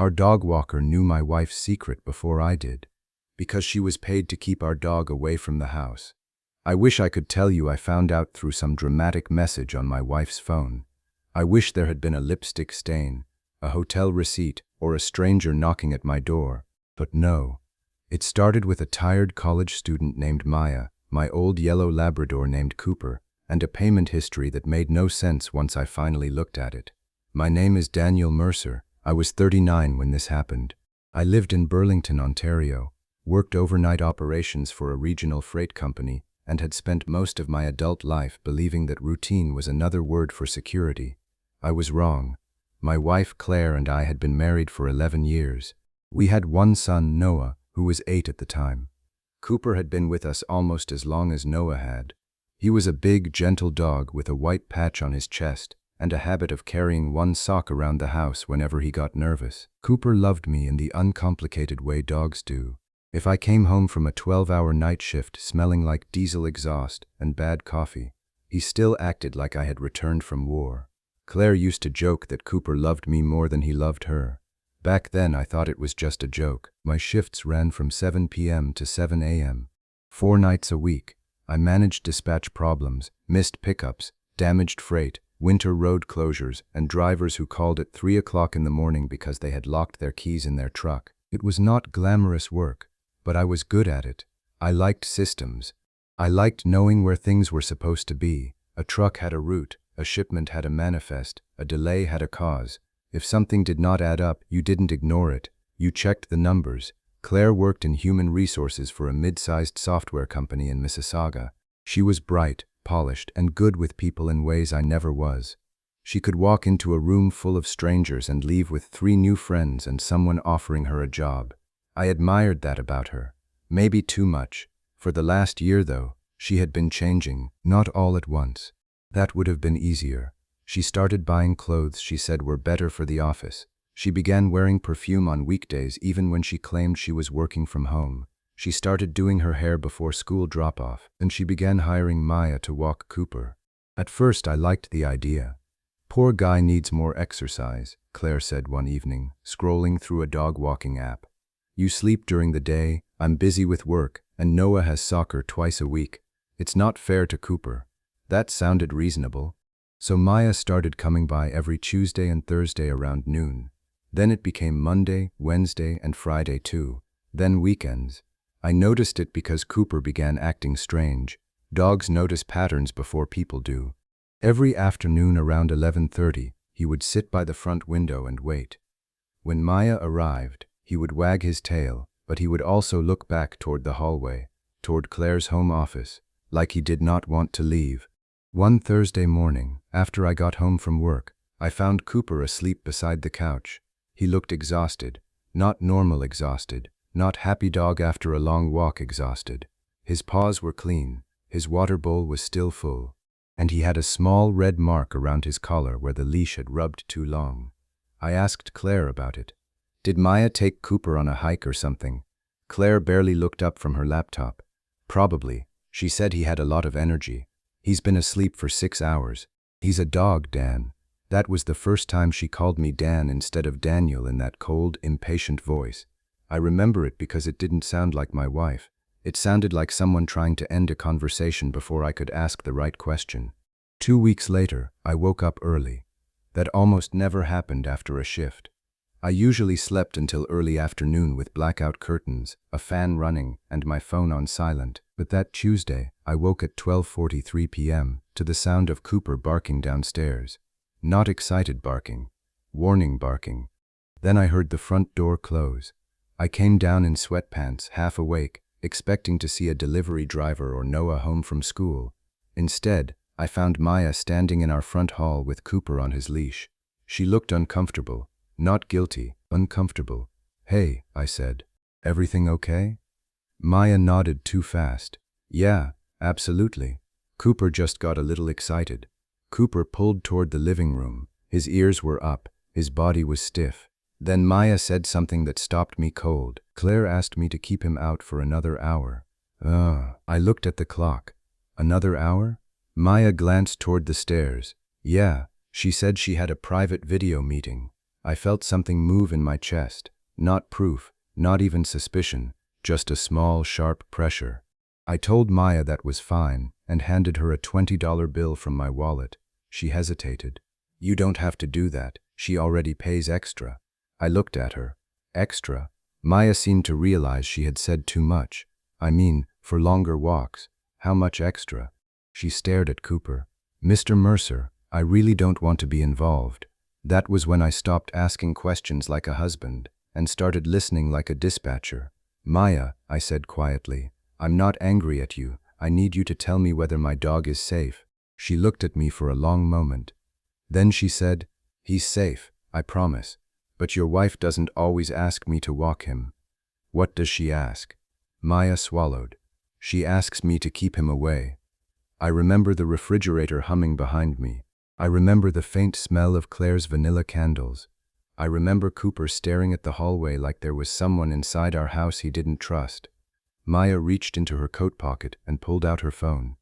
Our dog walker knew my wife's secret before I did, because she was paid to keep our dog away from the house. I wish I could tell you I found out through some dramatic message on my wife's phone. I wish there had been a lipstick stain, a hotel receipt, or a stranger knocking at my door. But no. It started with a tired college student named Maya, my old yellow Labrador named Cooper, and a payment history that made no sense once I finally looked at it. My name is Daniel Mercer. I was 39 when this happened. I lived in Burlington, Ontario, worked overnight operations for a regional freight company, and had spent most of my adult life believing that routine was another word for security. I was wrong. My wife Claire and I had been married for 11 years. We had one son, Noah, who was 8 at the time. Cooper had been with us almost as long as Noah had. He was a big, gentle dog with a white patch on his chest and a habit of carrying one sock around the house whenever he got nervous. Cooper loved me in the uncomplicated way dogs do. If I came home from a 12-hour night shift smelling like diesel exhaust and bad coffee, he still acted like I had returned from war. Claire used to joke that Cooper loved me more than he loved her. Back then I thought it was just a joke. My shifts ran from 7 p.m. to 7 a.m. 4 nights a week. I managed dispatch problems, missed pickups, damaged freight, winter road closures, and drivers who called at 3 o'clock in the morning because they had locked their keys in their truck. It was not glamorous work, but I was good at it. I liked systems. I liked knowing where things were supposed to be. A truck had a route, a shipment had a manifest, a delay had a cause. If something did not add up, you didn't ignore it. You checked the numbers. Claire worked in human resources for a mid-sized software company in Mississauga. She was bright, polished, and good with people in ways I never was. She could walk into a room full of strangers and leave with 3 new friends and someone offering her a job. I admired that about her. Maybe too much. For the last year, though, she had been changing, not all at once. That would have been easier. She started buying clothes she said were better for the office. She began wearing perfume on weekdays even when she claimed she was working from home. She started doing her hair before school drop-off, and she began hiring Maya to walk Cooper. At first I liked the idea. "Poor guy needs more exercise," Claire said one evening, scrolling through a dog-walking app. "You sleep during the day, I'm busy with work, and Noah has soccer twice a week. It's not fair to Cooper." That sounded reasonable. So Maya started coming by every Tuesday and Thursday around noon. Then it became Monday, Wednesday, and Friday too. Then weekends. I noticed it because Cooper began acting strange. Dogs notice patterns before people do. Every afternoon around 11:30, he would sit by the front window and wait. When Maya arrived, he would wag his tail, but he would also look back toward the hallway, toward Claire's home office, like he did not want to leave. One Thursday morning, after I got home from work, I found Cooper asleep beside the couch. He looked exhausted, not normal exhausted, not happy dog after a long walk exhausted. His paws were clean, his water bowl was still full, and he had a small red mark around his collar where the leash had rubbed too long. I asked Claire about it. Did Maya take Cooper on a hike or something? Claire barely looked up from her laptop. Probably. She said he had a lot of energy. He's been asleep for 6 hours. He's a dog, Dan. That was the first time she called me Dan instead of Daniel in that cold, impatient voice. I remember it because it didn't sound like my wife. It sounded like someone trying to end a conversation before I could ask the right question. 2 weeks later, I woke up early. That almost never happened after a shift. I usually slept until early afternoon with blackout curtains, a fan running, and my phone on silent. But that Tuesday, I woke at 12:43 p.m. to the sound of Cooper barking downstairs. Not excited barking, warning barking. Then I heard the front door close. I came down in sweatpants, half awake, expecting to see a delivery driver or Noah home from school. Instead, I found Maya standing in our front hall with Cooper on his leash. She looked uncomfortable, not guilty, uncomfortable. "Hey," I said, "everything okay?" Maya nodded too fast. "Yeah, absolutely." Cooper just got a little excited. Cooper pulled toward the living room. His ears were up, his body was stiff. Then Maya said something that stopped me cold. Claire asked me to keep him out for another hour. I looked at the clock. Another hour? Maya glanced toward the stairs. Yeah, she said she had a private video meeting. I felt something move in my chest. Not proof, not even suspicion, just a small, sharp pressure. I told Maya that was fine and handed her a $20 bill from my wallet. She hesitated. You don't have to do that. She already pays extra. I looked at her. Extra? Maya seemed to realize she had said too much. I mean, for longer walks. How much extra? She stared at Cooper. Mr. Mercer, I really don't want to be involved. That was when I stopped asking questions like a husband and started listening like a dispatcher. Maya, I said quietly, I'm not angry at you. I need you to tell me whether my dog is safe. She looked at me for a long moment. Then she said, he's safe, I promise. But your wife doesn't always ask me to walk him. What does she ask? Maya swallowed. She asks me to keep him away. I remember the refrigerator humming behind me. I remember the faint smell of Claire's vanilla candles. I remember Cooper staring at the hallway like there was someone inside our house he didn't trust. Maya reached into her coat pocket and pulled out her phone.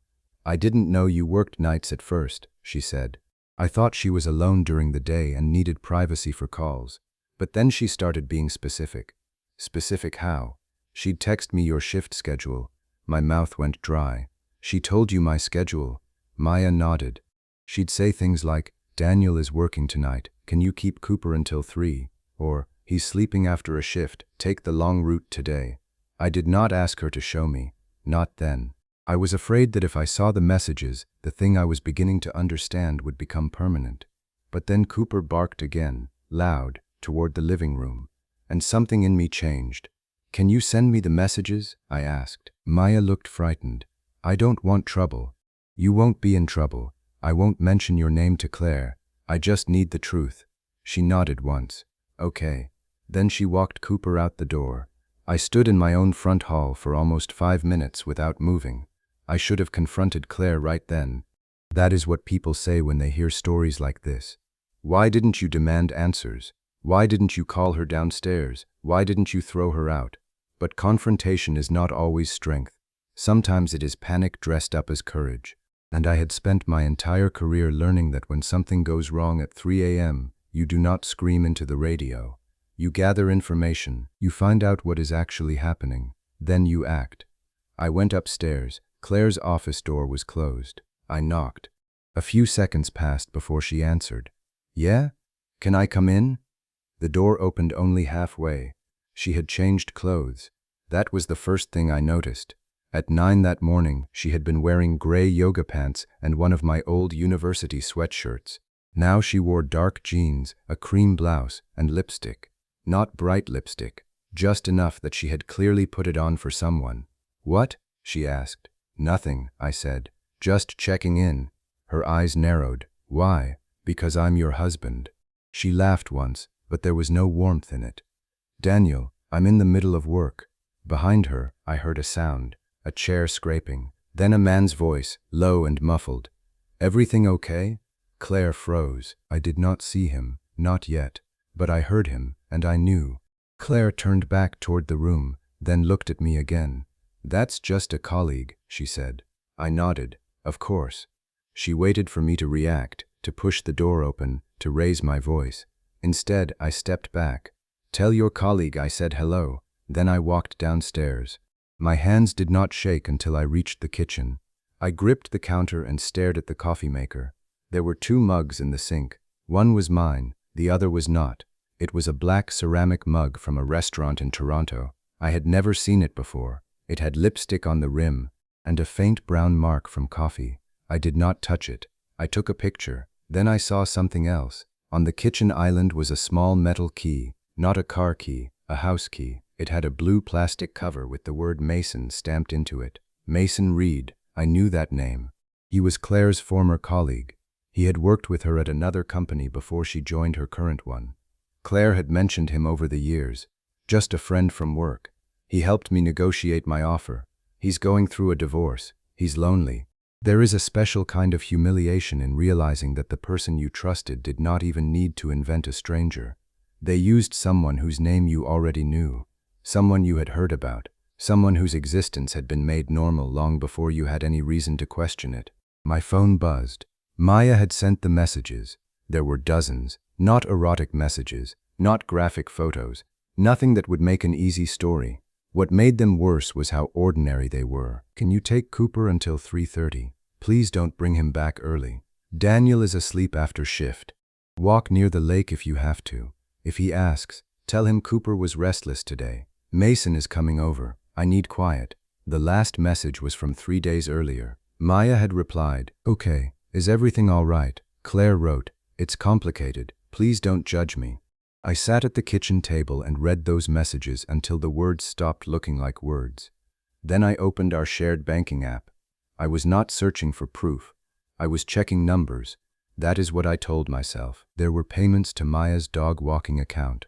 I didn't know you worked nights at first, she said. I thought she was alone during the day and needed privacy for calls. But then she started being specific. Specific how? She'd text me your shift schedule. My mouth went dry. She told you my schedule. Maya nodded. She'd say things like, Daniel is working tonight. Can you keep Cooper until 3? Or, he's sleeping after a shift. Take the long route today. I did not ask her to show me. Not then. I was afraid that if I saw the messages, the thing I was beginning to understand would become permanent. But then Cooper barked again, loud, toward the living room. And something in me changed. Can you send me the messages? I asked. Maya looked frightened. I don't want trouble. You won't be in trouble. I won't mention your name to Claire. I just need the truth. She nodded once. Okay. Then she walked Cooper out the door. I stood in my own front hall for almost 5 minutes without moving. I should have confronted Claire right then. That is what people say when they hear stories like this. Why didn't you demand answers? Why didn't you call her downstairs? Why didn't you throw her out? But confrontation is not always strength. Sometimes it is panic dressed up as courage. And I had spent my entire career learning that when something goes wrong at 3 a.m., you do not scream into the radio. You gather information, you find out what is actually happening, then you act. I went upstairs. Claire's office door was closed. I knocked. A few seconds passed before she answered. Yeah? Can I come in? The door opened only halfway. She had changed clothes. That was the first thing I noticed. At 9 that morning, she had been wearing gray yoga pants and one of my old university sweatshirts. Now she wore dark jeans, a cream blouse, and lipstick. Not bright lipstick, just enough that she had clearly put it on for someone. What? She asked. Nothing, I said. Just checking in. Her eyes narrowed. Why? Because I'm your husband. She laughed once, but there was no warmth in it. Daniel, I'm in the middle of work. Behind her, I heard a sound. A chair scraping, then a man's voice, low and muffled. Everything okay? Claire froze. I did not see him, not yet, but I heard him, and I knew. Claire turned back toward the room, then looked at me again. That's just a colleague, she said. I nodded. Of course. She waited for me to react, to push the door open, to raise my voice. Instead, I stepped back. Tell your colleague I said hello. Then I walked downstairs. My hands did not shake until I reached the kitchen. I gripped the counter and stared at the coffee maker. There were 2 mugs in the sink. One was mine, the other was not. It was a black ceramic mug from a restaurant in Toronto. I had never seen it before. It had lipstick on the rim and a faint brown mark from coffee. I did not touch it. I took a picture. Then I saw something else. On the kitchen island was a small metal key, not a car key, a house key. It had a blue plastic cover with the word Mason stamped into it. Mason Reed. I knew that name. He was Claire's former colleague. He had worked with her at another company before she joined her current one. Claire had mentioned him over the years. Just a friend from work. He helped me negotiate my offer. He's going through a divorce. He's lonely. There is a special kind of humiliation in realizing that the person you trusted did not even need to invent a stranger. They used someone whose name you already knew. Someone you had heard about, someone whose existence had been made normal long before you had any reason to question it. My phone buzzed. Maya had sent the messages. There were dozens, not erotic messages, Not graphic photos. Nothing that would make an easy story. What made them worse was how ordinary they were. Can you take Cooper until 3:30? Please don't bring him back early. Daniel is asleep after shift. Walk near the lake if you have to. If he asks, tell him Cooper was restless today. Mason is coming over. I need quiet. The last message was from 3 days earlier. Maya had replied, "Okay, is everything all right?" Claire wrote, "It's complicated. Please don't judge me." I sat at the kitchen table and read those messages until the words stopped looking like words. Then I opened our shared banking app. I was not searching for proof. I was checking numbers. That is what I told myself. There were payments to Maya's dog walking account.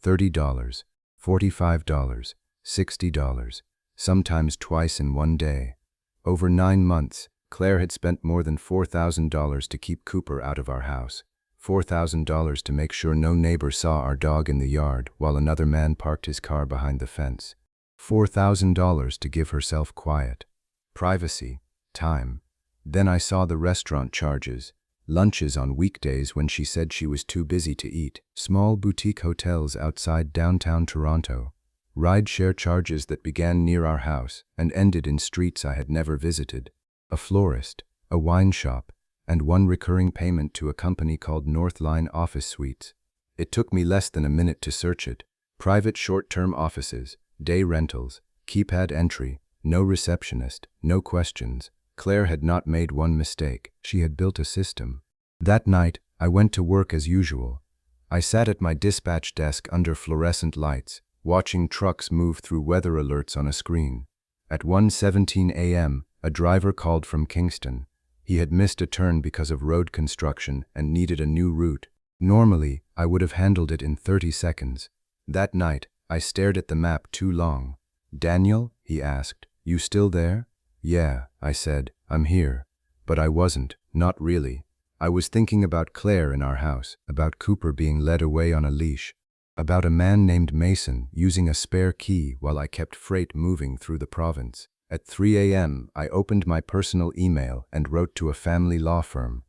$30, $45, $60, sometimes twice in one day. Over 9 months, Claire had spent more than $4,000 to keep Cooper out of our house. $4,000 to make sure no neighbor saw our dog in the yard while another man parked his car behind the fence. $4,000 to give herself quiet, privacy, time. Then I saw the restaurant charges, lunches on weekdays when she said she was too busy to eat, small boutique hotels outside downtown Toronto, ride-share charges that began near our house and ended in streets I had never visited, a florist, a wine shop, and one recurring payment to a company called Northline Office Suites. It took me less than a minute to search it. Private short-term offices, day rentals, keypad entry, no receptionist, no questions. Claire had not made one mistake. She had built a system. That night, I went to work as usual. I sat at my dispatch desk under fluorescent lights, watching trucks move through weather alerts on a screen. At 1:17 a.m., a driver called from Kingston. He had missed a turn because of road construction and needed a new route. Normally, I would have handled it in 30 seconds. That night, I stared at the map too long. "Daniel?" he asked. "You still there?" "Yeah," I said, "I'm here." But I wasn't, not really. I was thinking about Claire in our house, about Cooper being led away on a leash, about a man named Mason using a spare key while I kept freight moving through the province. At 3 a.m., I opened my personal email and wrote to a family law firm.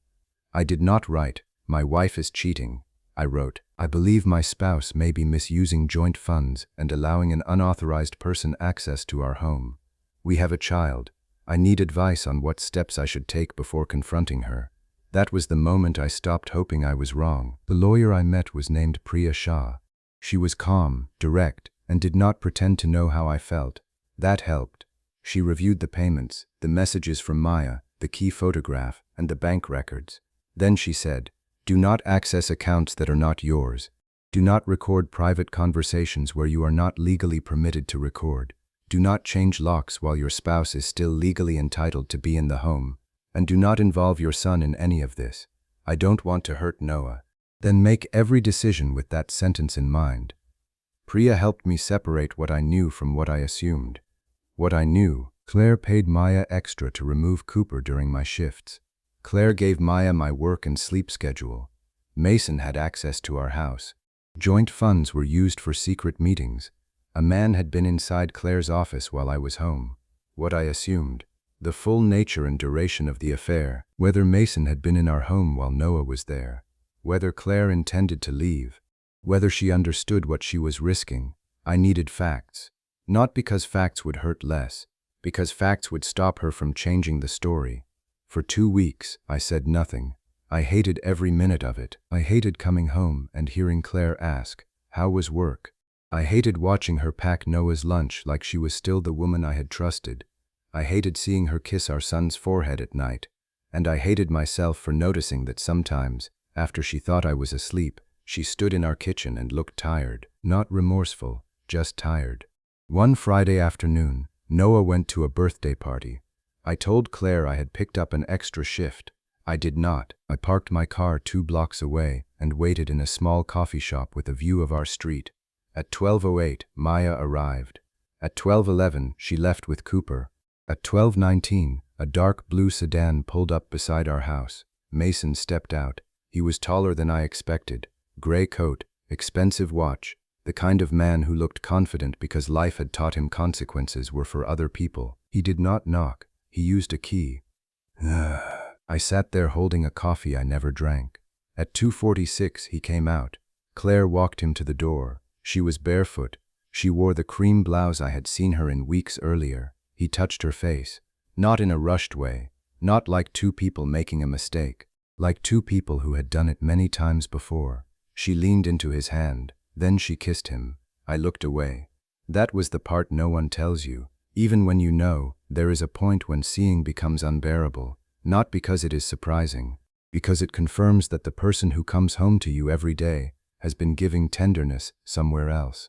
I did not write, "My wife is cheating." I wrote, "I believe my spouse may be misusing joint funds and allowing an unauthorized person access to our home. We have a child. I need advice on what steps I should take before confronting her." That was the moment I stopped hoping I was wrong. The lawyer I met was named Priya Shah. She was calm, direct, and did not pretend to know how I felt. That helped. She reviewed the payments, the messages from Maya, the key photograph, and the bank records. Then she said, "Do not access accounts that are not yours. Do not record private conversations where you are not legally permitted to record. Do not change locks while your spouse is still legally entitled to be in the home. And do not involve your son in any of this. I don't want to hurt Noah." Then make every decision with that sentence in mind. Priya helped me separate what I knew from what I assumed. What I knew: Claire paid Maya extra to remove Cooper during my shifts. Claire gave Maya my work and sleep schedule. Mason had access to our house. Joint funds were used for secret meetings. A man had been inside Claire's office while I was home. What I assumed: the full nature and duration of the affair, whether Mason had been in our home while Noah was there, whether Claire intended to leave, whether she understood what she was risking. I needed facts. Not because facts would hurt less, because facts would stop her from changing the story. For 2 weeks, I said nothing. I hated every minute of it. I hated coming home and hearing Claire ask, "How was work?" I hated watching her pack Noah's lunch like she was still the woman I had trusted. I hated seeing her kiss our son's forehead at night. And I hated myself for noticing that sometimes, after she thought I was asleep, she stood in our kitchen and looked tired. Not remorseful, just tired. One Friday afternoon, Noah went to a birthday party. I told Claire I had picked up an extra shift. I did not. I parked my car 2 blocks away and waited in a small coffee shop with a view of our street. At 12:08, Maya arrived. At 12:11, she left with Cooper. At 12:19, a dark blue sedan pulled up beside our house. Mason stepped out. He was taller than I expected. Gray coat, expensive watch, the kind of man who looked confident because life had taught him consequences were for other people. He did not knock. He used a key. I sat there holding a coffee I never drank. At 2:46, he came out. Claire walked him to the door. She was barefoot. She wore the cream blouse I had seen her in weeks earlier. He touched her face, not in a rushed way, not like two people making a mistake, like two people who had done it many times before. She leaned into his hand, then she kissed him. I looked away. That was the part no one tells you. Even when you know, there is a point when seeing becomes unbearable, not because it is surprising, because it confirms that the person who comes home to you every day has been giving tenderness somewhere else.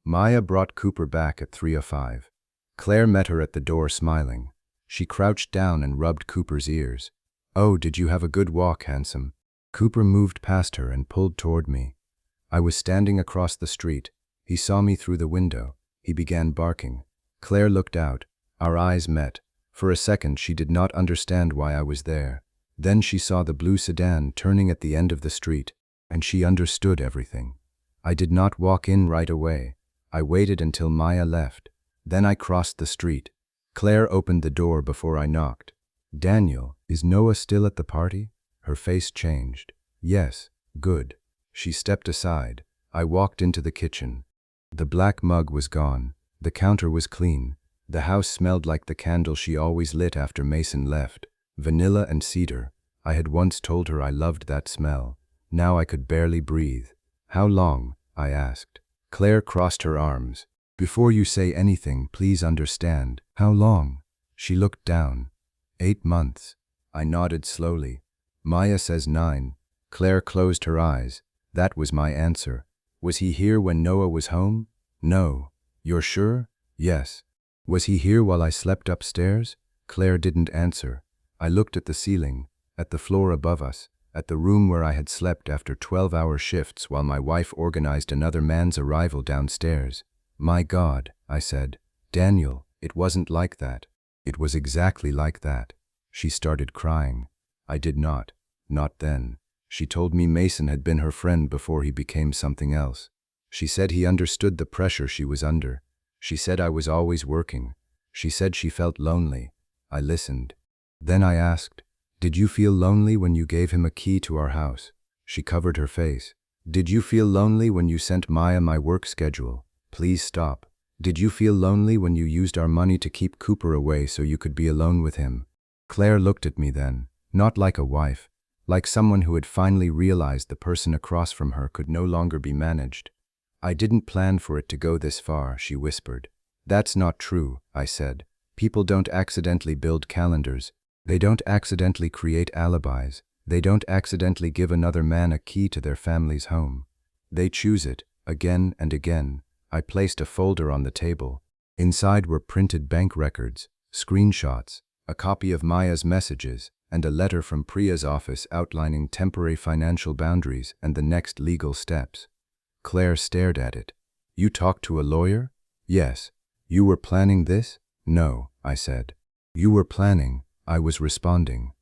Maya brought Cooper back at 3:05. Claire met her at the door smiling. She crouched down and rubbed Cooper's ears. "Oh, did you have a good walk, handsome?" Cooper moved past her and pulled toward me. I was standing across the street. He saw me through the window. He began barking. Claire looked out. Our eyes met. For a second she did not understand why I was there. Then she saw the blue sedan turning at the end of the street, and she understood everything. I did not walk in right away. I waited until Maya left. Then I crossed the street. Claire opened the door before I knocked. "Daniel, is Noah still at the party?" Her face changed. "Yes, good." She stepped aside. I walked into the kitchen. The black mug was gone. The counter was clean. The house smelled like the candle she always lit after Mason left. Vanilla and cedar. I had once told her I loved that smell. Now I could barely breathe. "How long?" I asked. Claire crossed her arms. "Before you say anything, please understand. How long?" She looked down. 8 months. I nodded slowly. "Maya says 9. Claire closed her eyes. That was my answer. "Was he here when Noah was home?" "No." "You're sure?" "Yes." "Was he here while I slept upstairs?" Claire didn't answer. I looked at the ceiling, at the floor above us, at the room where I had slept after 12-hour shifts while my wife organized another man's arrival downstairs. "My God," I said. "Daniel, it wasn't like that." "It was exactly like that." She started crying. I did not. Not then. She told me Mason had been her friend before he became something else. She said he understood the pressure she was under. She said I was always working. She said she felt lonely. I listened. Then I asked, "Did you feel lonely when you gave him a key to our house?" She covered her face. "Did you feel lonely when you sent Maya my work schedule?" "Please stop." "Did you feel lonely when you used our money to keep Cooper away so you could be alone with him?" Claire looked at me then, not like a wife, like someone who had finally realized the person across from her could no longer be managed. "I didn't plan for it to go this far," she whispered. "That's not true," I said. "People don't accidentally build calendars. They don't accidentally create alibis. They don't accidentally give another man a key to their family's home. They choose it, again and again." I placed a folder on the table. Inside were printed bank records, screenshots, a copy of Maya's messages, and a letter from Priya's office outlining temporary financial boundaries and the next legal steps. Claire stared at it. "You talked to a lawyer?" "Yes." "You were planning this?" "No," I said. "You were planning," I was responding.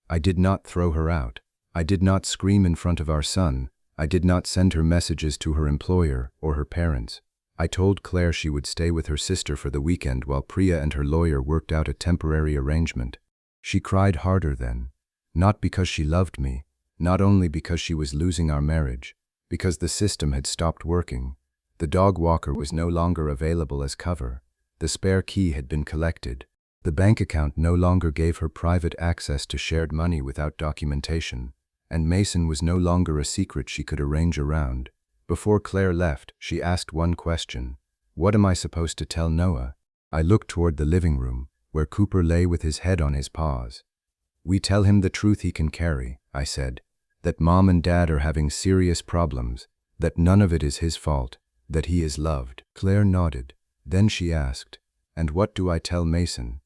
I did not throw her out. I did not scream in front of our son. I did not send her messages to her employer or her parents. I told Claire she would stay with her sister for the weekend while Priya and her lawyer worked out a temporary arrangement. She cried harder then, not because she loved me, not only because she was losing our marriage, because the system had stopped working. The dog walker was no longer available as cover. The spare key had been collected. The bank account no longer gave her private access to shared money without documentation, and Mason was no longer a secret she could arrange around. Before Claire left, she asked one question. "What am I supposed to tell Noah?" I looked toward the living room, where Cooper lay with his head on his paws. "We tell him the truth he can carry," I said, "that Mom and Dad are having serious problems, that none of it is his fault, that he is loved." Claire nodded. Then she asked, "And what do I tell Mason?"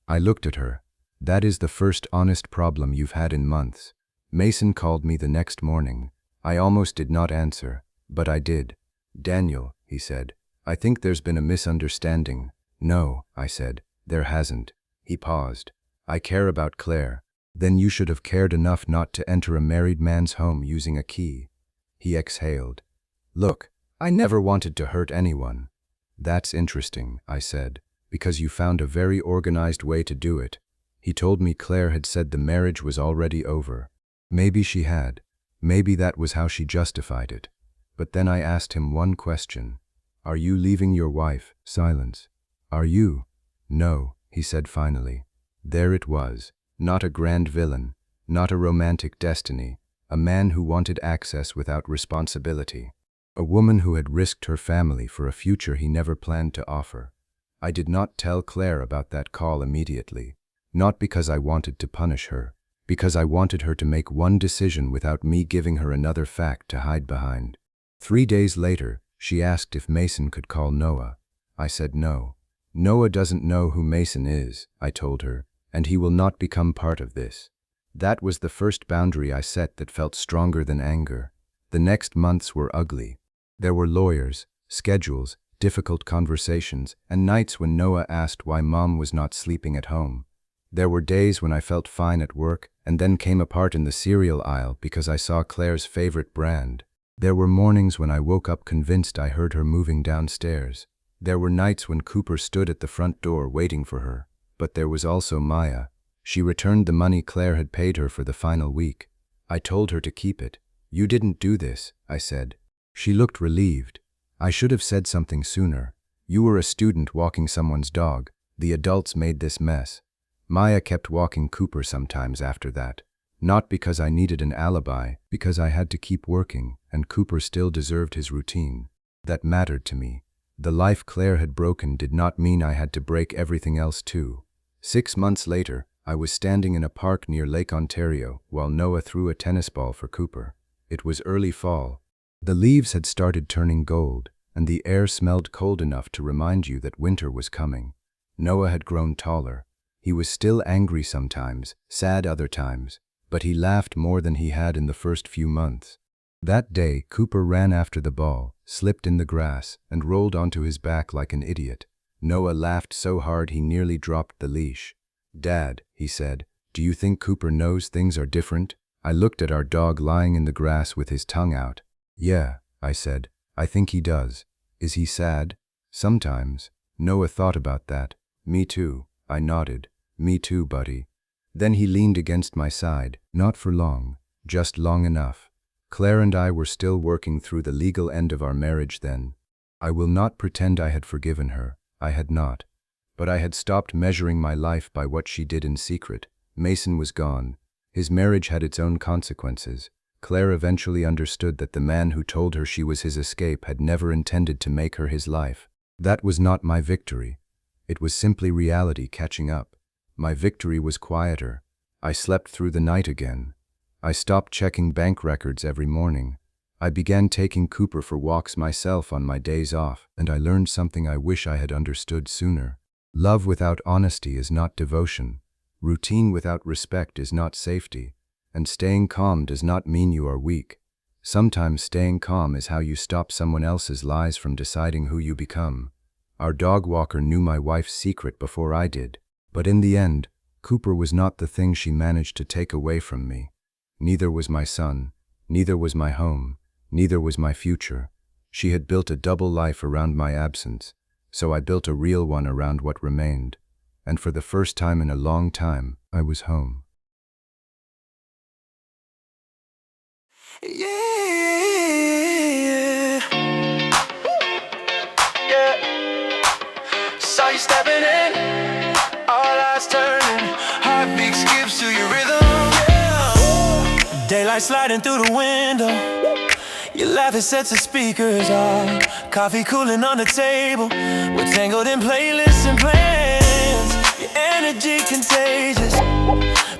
I looked at her. "That is the first honest problem you've had in months." Mason called me the next morning. I almost did not answer, but I did. "Daniel," he said, "I think there's been a misunderstanding." "No," I said, "there hasn't." He paused. "I care about Claire." "Then you should have cared enough not to enter a married man's home using a key." He exhaled. "Look, I never wanted to hurt anyone." "That's interesting," I said, "because you found a very organized way to do it." He told me Claire had said the marriage was already over. Maybe she had. Maybe that was how she justified it. But then I asked him one question. Are you leaving your wife? Silence. Are you? No, he said finally. There it was. Not a grand villain. Not a romantic destiny. A man who wanted access without responsibility. A woman who had risked her family for a future he never planned to offer. I did not tell Claire about that call immediately. Not because I wanted to punish her. Because I wanted her to make one decision without me giving her another fact to hide behind. 3 days later, she asked if Mason could call Noah. I said no. Noah doesn't know who Mason is, I told her, and he will not become part of this. That was the first boundary I set that felt stronger than anger. The next months were ugly. There were lawyers, schedules, difficult conversations, and nights when Noah asked why Mom was not sleeping at home. There were days when I felt fine at work and then came apart in the cereal aisle because I saw Claire's favorite brand. There were mornings when I woke up convinced I heard her moving downstairs. There were nights when Cooper stood at the front door waiting for her. But there was also Maya. She returned the money Claire had paid her for the final week. I told her to keep it. You didn't do this, I said. She looked relieved. I should have said something sooner. You were a student walking someone's dog. The adults made this mess. Maya kept walking Cooper sometimes after that. Not because I needed an alibi, because I had to keep working, and Cooper still deserved his routine. That mattered to me. The life Claire had broken did not mean I had to break everything else too. 6 months later, I was standing in a park near Lake Ontario while Noah threw a tennis ball for Cooper. It was early fall. The leaves had started turning gold, and the air smelled cold enough to remind you that winter was coming. Noah had grown taller. He was still angry sometimes, sad other times, but he laughed more than he had in the first few months. That day, Cooper ran after the ball, slipped in the grass, and rolled onto his back like an idiot. Noah laughed so hard he nearly dropped the leash. Dad, he said, do you think Cooper knows things are different? I looked at our dog lying in the grass with his tongue out. Yeah, I said, I think he does. Is he sad? Sometimes. Noah thought about that. Me too, I nodded. Me too, buddy. Then he leaned against my side, not for long, just long enough. Claire and I were still working through the legal end of our marriage then. I will not pretend I had forgiven her. I had not. But I had stopped measuring my life by what she did in secret. Mason was gone. His marriage had its own consequences. Claire eventually understood that the man who told her she was his escape had never intended to make her his life. That was not my victory. It was simply reality catching up. My victory was quieter. I slept through the night again. I stopped checking bank records every morning. I began taking Cooper for walks myself on my days off, and I learned something I wish I had understood sooner. Love without honesty is not devotion. Routine without respect is not safety. And staying calm does not mean you are weak. Sometimes staying calm is how you stop someone else's lies from deciding who you become. Our dog walker knew my wife's secret before I did. But in the end, Cooper was not the thing she managed to take away from me. Neither was my son. Neither was my home. Neither was my future. She had built a double life around my absence, so I built a real one around what remained. And for the first time in a long time, I was home. Yeah. Saw you stepping in, all eyes turning, heartbeat skips to your rhythm. Yeah. Daylight sliding through the window, your laughter sets the speakers off. Coffee cooling on the table, we're tangled in playlists and plans. Your energy contagious,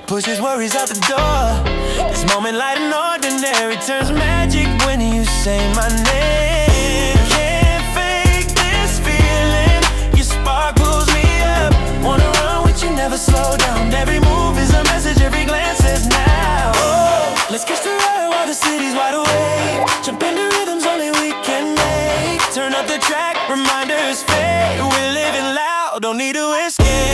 pushes worries out the door. This moment light and ordinary turns magic when you say my name. Can't fake this feeling, your spark pulls me up. Wanna run with you, never slow down. Every move is a message, every glance says now. Oh, let's catch the ride while the city's wide awake. Jump into rhythms only we can make. Turn up the track, reminders fade. We're living loud, don't need to escape.